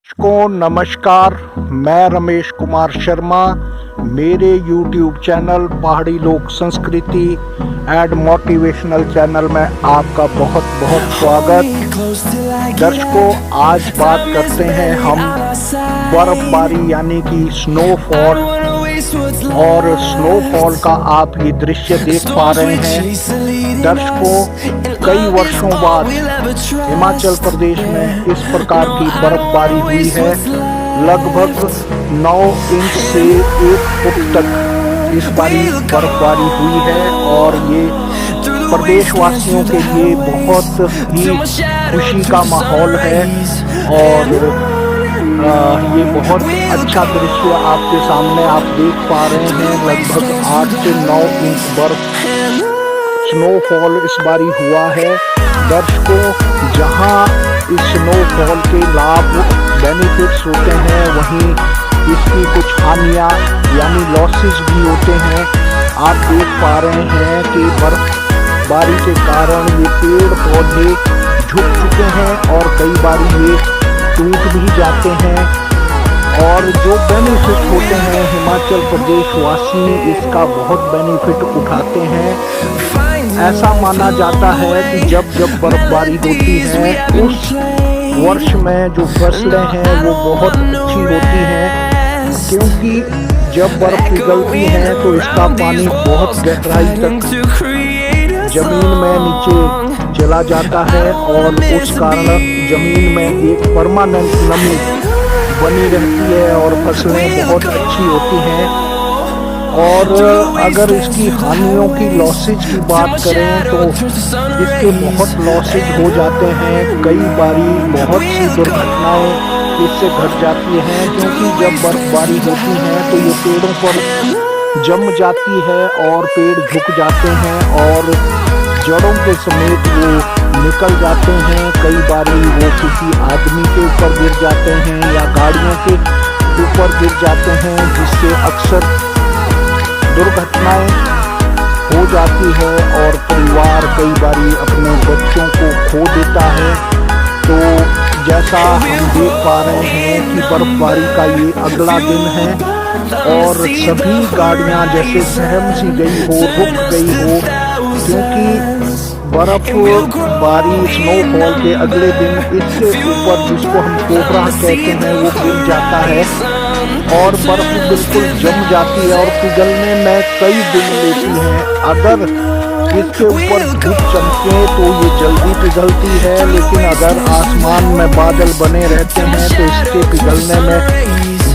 को नमस्कार। मैं रमेश कुमार शर्मा। मेरे YouTube चैनल पहाड़ी लोक संस्कृति एंड मोटिवेशनल चैनल में आपका बहुत बहुत स्वागत। दर्शकों, आज बात करते हैं हम बर्फबारी यानी कि स्नोफॉल, और स्नोफॉल का आप ये दृश्य देख पा रहे हैं। दर्शकों, कई वर्षों बाद हिमाचल प्रदेश में इस प्रकार की बर्फबारी हुई है। लगभग 9 इंच से 1 फुट तक इस बारी बर्फबारी हुई है, और ये प्रदेशवासियों के लिए बहुत ही खुशी का माहौल है। और ये बहुत अच्छा दृश्य आपके सामने आप देख पा रहे हैं। लगभग 8 से 9 इंच बर्फ स्नोफॉल इस बारी हुआ है। दर्शकों, जहां इस स्नोफॉल के लाभ बेनिफिट्स होते हैं, वहीं इसकी कुछ हानियां यानी लॉसेस भी होते हैं। आप देख पा रहे हैं कि बर्फबारी के कारण ये पेड़ पौधे झुक चुके हैं और कई बार ये टूट भी जाते हैं। और जो बेनिफिट होते हैं, हिमाचल प्रदेश वासी इसका बहुत बेनिफिट उठाते हैं। ऐसा माना जाता है कि जब जब बर्फबारी होती है, उस वर्ष में जो फसलें हैं वो बहुत अच्छी होती हैं, क्योंकि जब बर्फ पिघलती है तो इसका पानी बहुत गहराई तक जमीन में नीचे चला जाता है, और उस कारण जमीन में एक परमानेंट नमी बनी रहती है और फसलें बहुत अच्छी होती हैं। और अगर इसकी हानियों की लॉसेज की बात करें तो इसके बहुत लॉसेज हो जाते हैं। कई बारी बहुत सी दुर्घटनाएं इससे घट जाती हैं, क्योंकि जब बर्फबारी होती है तो ये पेड़ों पर जम जाती है और पेड़ झुक जाते हैं और जड़ों के समेत वो निकल जाते हैं। कई बारी वो किसी आदमी के ऊपर गिर जाते हैं या गाड़ियों के ऊपर गिर जाते हैं, जिससे अक्सर दुर्घटनाएं हो जाती है और परिवार कई बारी अपने बच्चों को खो देता है। तो जैसा हम देख पा रहे हैं कि बर्फबारी का ये अगला दिन है और सभी गाड़ियां जैसे सहम सी गई हो, रुक गई हो, क्योंकि बर्फबारी स्नोफॉल के अगले दिन इसके ऊपर, जिसको हम कोहरा कहते हैं, वो गिर जाता है और बर्फ बिल्कुल जम जाती है और पिघलने में कई दिन लेती है। अगर इसके ऊपर धूप चमके तो ये जल्दी पिघलती है, लेकिन अगर आसमान में बादल बने रहते हैं तो इसके पिघलने में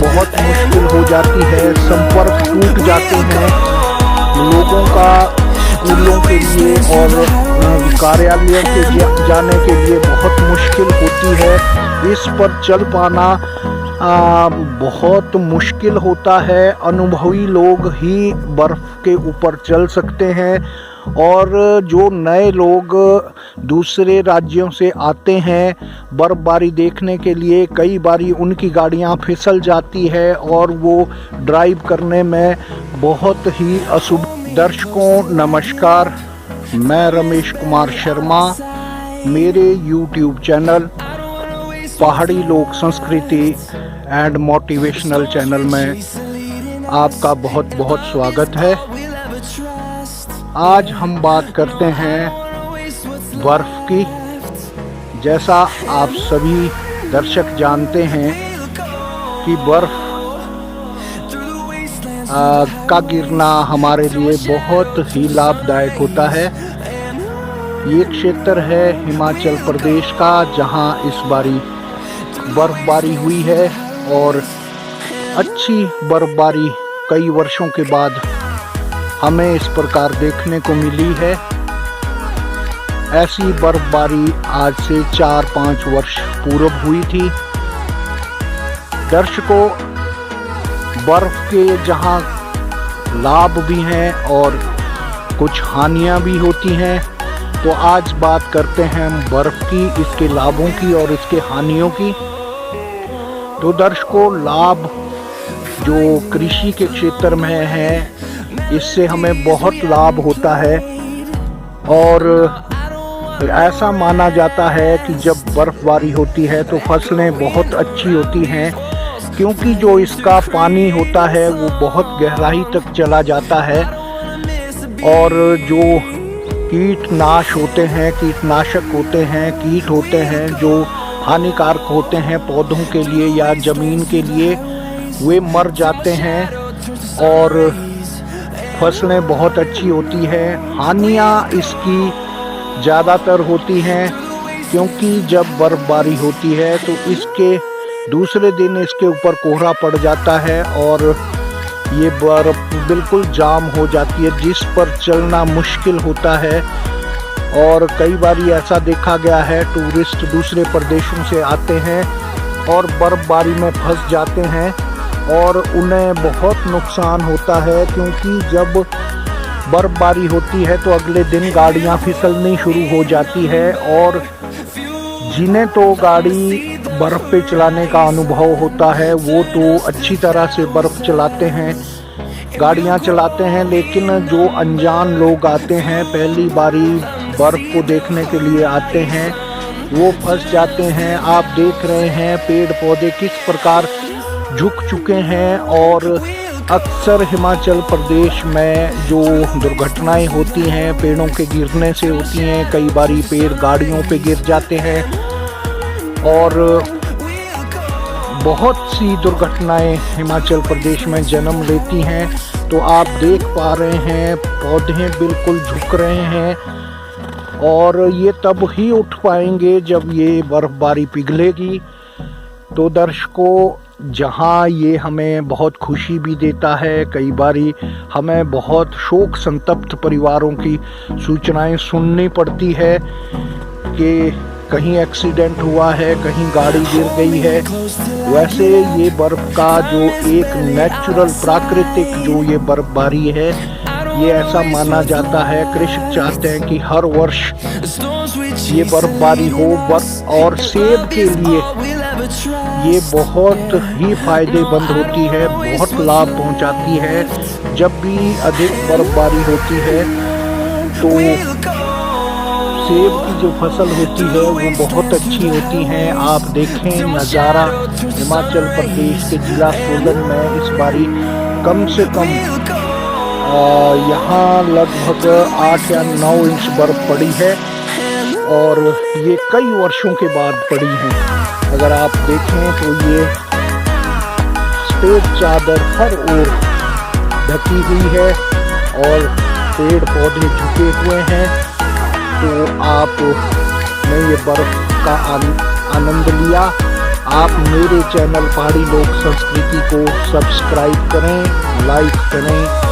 बहुत मुश्किल हो जाती है। संपर्क टूट जाते हैं लोगों का स्कूलों के लिए और कार्यालयों के जाने के लिए बहुत मुश्किल होती है। इस पर चल पाना बहुत मुश्किल होता है। अनुभवी लोग ही बर्फ के ऊपर चल सकते हैं, और जो नए लोग दूसरे राज्यों से आते हैं बर्फबारी देखने के लिए, कई बारी उनकी गाड़ियां फिसल जाती है और वो ड्राइव करने में बहुत ही असुविधा। दर्शकों नमस्कार, मैं रमेश कुमार शर्मा। मेरे YouTube चैनल पहाड़ी लोक संस्कृति एंड मोटिवेशनल चैनल में आपका बहुत बहुत स्वागत है। आज हम बात करते हैं बर्फ की। जैसा आप सभी दर्शक जानते हैं कि बर्फ का गिरना हमारे लिए बहुत ही लाभदायक होता है। ये क्षेत्र है हिमाचल प्रदेश का, जहां इस बारी बर्फबारी हुई है और अच्छी बर्फबारी कई वर्षों के बाद हमें इस प्रकार देखने को मिली है। ऐसी बर्फबारी आज से 4-5 वर्ष पूर्व हुई थी। दर्शकों, बर्फ के जहां लाभ भी हैं और कुछ हानियां भी होती हैं, तो आज बात करते हैं हम बर्फ की, इसके लाभों की और इसके हानियों की। तो दर्शकों, लाभ जो कृषि के क्षेत्र में है, इससे हमें बहुत लाभ होता है। और ऐसा माना जाता है कि जब बर्फ़बारी होती है तो फसलें बहुत अच्छी होती हैं, क्योंकि जो इसका पानी होता है वो बहुत गहराई तक चला जाता है और जो कीटनाशक होते हैं, कीट होते हैं जो हानिकारक होते हैं पौधों के लिए या ज़मीन के लिए, वे मर जाते हैं और फसलें बहुत अच्छी होती है। हानियाँ इसकी ज़्यादातर होती हैं क्योंकि जब बर्फ़बारी होती है तो इसके दूसरे दिन इसके ऊपर कोहरा पड़ जाता है और ये बर्फ़ बिल्कुल जाम हो जाती है, जिस पर चलना मुश्किल होता है। और कई बार ऐसा देखा गया है, टूरिस्ट दूसरे प्रदेशों से आते हैं और बर्फ़बारी में फंस जाते हैं और उन्हें बहुत नुकसान होता है, क्योंकि जब बर्फ़बारी होती है तो अगले दिन गाड़ियां फिसलनी शुरू हो जाती है और जिन्हें तो गाड़ी बर्फ़ पे चलाने का अनुभव होता है वो तो अच्छी तरह से बर्फ़ चलाते हैं, गाड़ियां चलाते हैं, लेकिन जो अनजान लोग आते हैं, पहली बारी बर्फ़ को देखने के लिए आते हैं, वो फंस जाते हैं। आप देख रहे हैं पेड़ पौधे किस प्रकार झुक चुके हैं और अक्सर हिमाचल प्रदेश में जो दुर्घटनाएं होती हैं पेड़ों के गिरने से होती हैं। कई बारी पेड़ गाड़ियों पे गिर जाते हैं और बहुत सी दुर्घटनाएं हिमाचल प्रदेश में जन्म लेती हैं। तो आप देख पा रहे हैं पौधे बिल्कुल झुक रहे हैं और ये तब ही उठ पाएंगे जब ये बर्फ़बारी पिघलेगी। तो दर्शकों, जहाँ ये हमें बहुत खुशी भी देता है, कई बारी हमें बहुत शोक संतप्त परिवारों की सूचनाएं सुननी पड़ती है कि कहीं एक्सीडेंट हुआ है, कहीं गाड़ी गिर गई है। वैसे ये बर्फ़ का जो एक नेचुरल प्राकृतिक जो ये बर्फ़बारी है, ये ऐसा माना जाता है, कृषक चाहते हैं कि हर वर्ष ये बर्फ़बारी हो। और सेब के लिए ये बहुत ही फायदेमंद होती है, बहुत लाभ पहुंचाती है। जब भी अधिक बर्फ़बारी होती है तो सेब की जो फसल होती है वो बहुत अच्छी होती है। आप देखें नज़ारा हिमाचल प्रदेश के जिला सोलन में इस बारी कम से कम यहाँ लगभग 8 या 9 इंच बर्फ़ पड़ी है और ये कई वर्षों के बाद पड़ी है। अगर आप देखें तो ये सफ़ेद चादर हर ओर ढकी हुई है और पेड़ पौधे झुके हुए हैं। तो आपने ये बर्फ़ का आनंद लिया। आप मेरे चैनल पहाड़ी लोक संस्कृति को सब्सक्राइब करें, लाइक करें